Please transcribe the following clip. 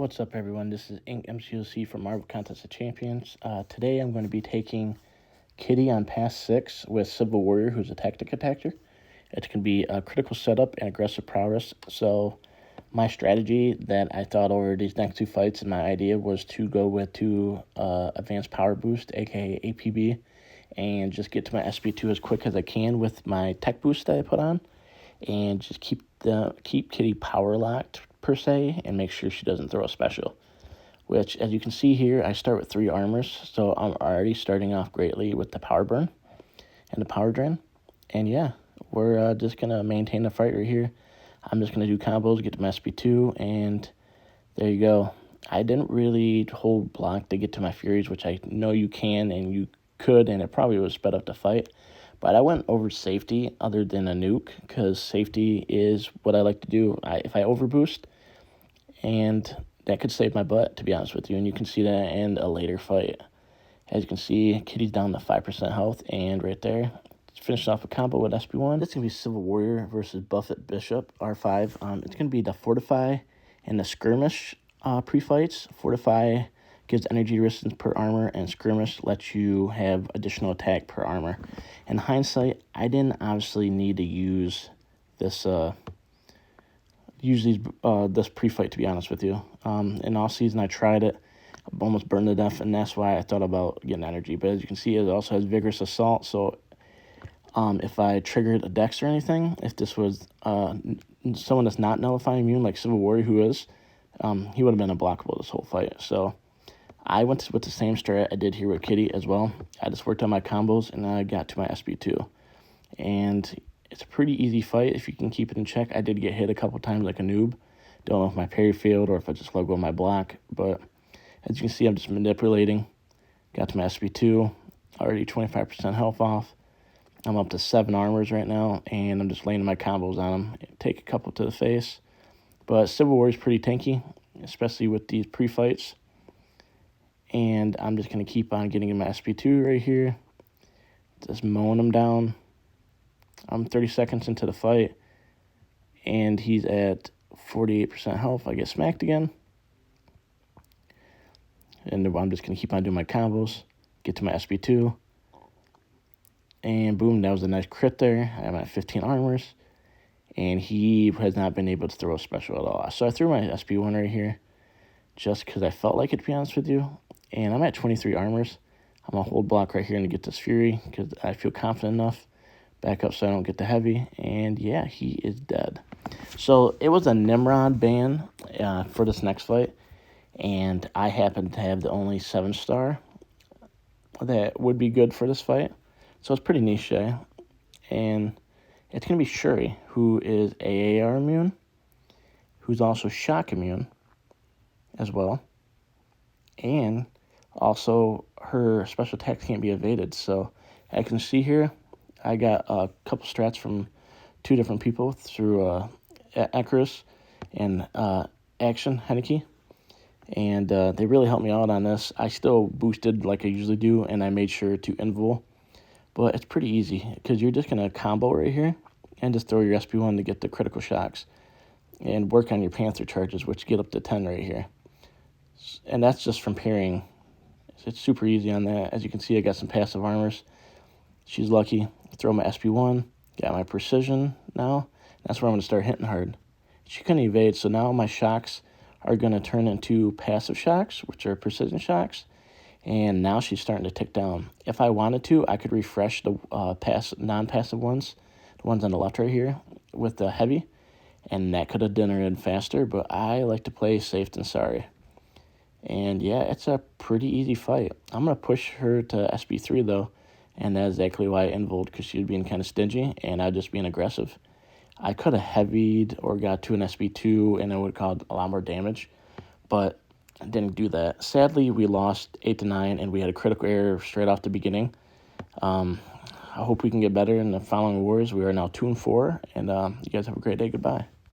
What's up, everyone? This is Ink MCOC from Marvel Contest of Champions. Today I'm going to be taking Kitty on pass 6 with Civil Warrior, who's a tactic attacker. It can be a critical setup and aggressive prowess. So my strategy that I thought over these next two fights, and my idea was to go with two advanced power boost, aka APB, and just get to my SP2 as quick as I can with my tech boost that I put on, and just keep Kitty power locked per se, and make sure she doesn't throw a special. Which, as you can see here, I start with 3 armors, so I'm already starting off greatly with the power burn and the power drain. And yeah, we're just gonna maintain the fight right here. I'm just gonna do combos, get to my SP2, and there you go. I didn't really hold block to get to my Furies, which I know you can and you could, and it probably would have sped up the fight. But I went over safety other than a nuke, because safety is what I like to do. If I overboost, and that could save my butt, to be honest with you. And you can see that in a later fight. As you can see, Kitty's down to 5% health, and right there, finished off a combo with SP1. This is going to be Civil Warrior versus Buffett Bishop, R5. It's going to be the Fortify and the Skirmish pre-fights. Fortify gives energy resistance per armor, and Skirmish lets you have additional attack per armor. In hindsight, I didn't obviously need to use this this pre-fight, to be honest with you. In all season, I tried it, almost burned to death, and that's why I thought about getting energy. But as you can see, it also has Vigorous Assault, so if I triggered a Dex or anything, if this was someone that's not nullifying immune, like Civil Warrior, who is, he would have been unblockable this whole fight. So I went with the same strat I did here with Kitty as well. I just worked on my combos, and I got to my SP2. And it's a pretty easy fight if you can keep it in check. I did get hit a couple times like a noob. Don't know if my parry failed or if I just let go of my block. But as you can see, I'm just manipulating. Got to my SP2. Already 25% health off. I'm up to 7 armors right now, and I'm just laying my combos on them. Take a couple to the face. But Civil War is pretty tanky, especially with these pre-fights. And I'm just going to keep on getting in my SP2 right here. Just mowing him down. I'm 30 seconds into the fight, and he's at 48% health. I get smacked again. And I'm just going to keep on doing my combos, get to my SP2. And boom, that was a nice crit there. I'm at 15 armors, and he has not been able to throw a special at all. So I threw my SP1 right here just because I felt like it, to be honest with you. And I'm at 23 armors. I'm going to hold block right here and get this Fury because I feel confident enough. Back up so I don't get the heavy. And yeah, he is dead. So it was a Nimrod ban for this next fight. And I happen to have the only 7-star that would be good for this fight. So it's pretty niche. And it's going to be Shuri, who is AAR immune, who's also shock immune as well. And also her special attacks can't be evaded. So I can see here, I got a couple strats from 2 different people through Icarus and Action Henneke. And they really helped me out on this. I still boosted like I usually do, and I made sure to invul. But it's pretty easy, because you're just going to combo right here and just throw your SP1 to get the critical shocks. And work on your Panther charges, which get up to 10 right here. And that's just from parrying. It's super easy on that. As you can see, I got some passive armors. She's lucky. Throw my SP1. Got my precision now. That's where I'm going to start hitting hard. She couldn't evade, so now my shocks are going to turn into passive shocks, which are precision shocks. And now she's starting to tick down. If I wanted to, I could refresh the non-passive ones, the ones on the left right here, with the heavy. And that could have done her in faster, but I like to play safe than sorry. And yeah, it's a pretty easy fight. I'm going to push her to SP3 though, and that's exactly why I invuled, because she was being kind of stingy, and I'd just being aggressive. I could have heavied or got to an SP2, and it would have caused a lot more damage, but I didn't do that. Sadly, we lost 8-9, and we had a critical error straight off the beginning. I hope we can get better in the following wars. We are now 2-4, and you guys have a great day. Goodbye.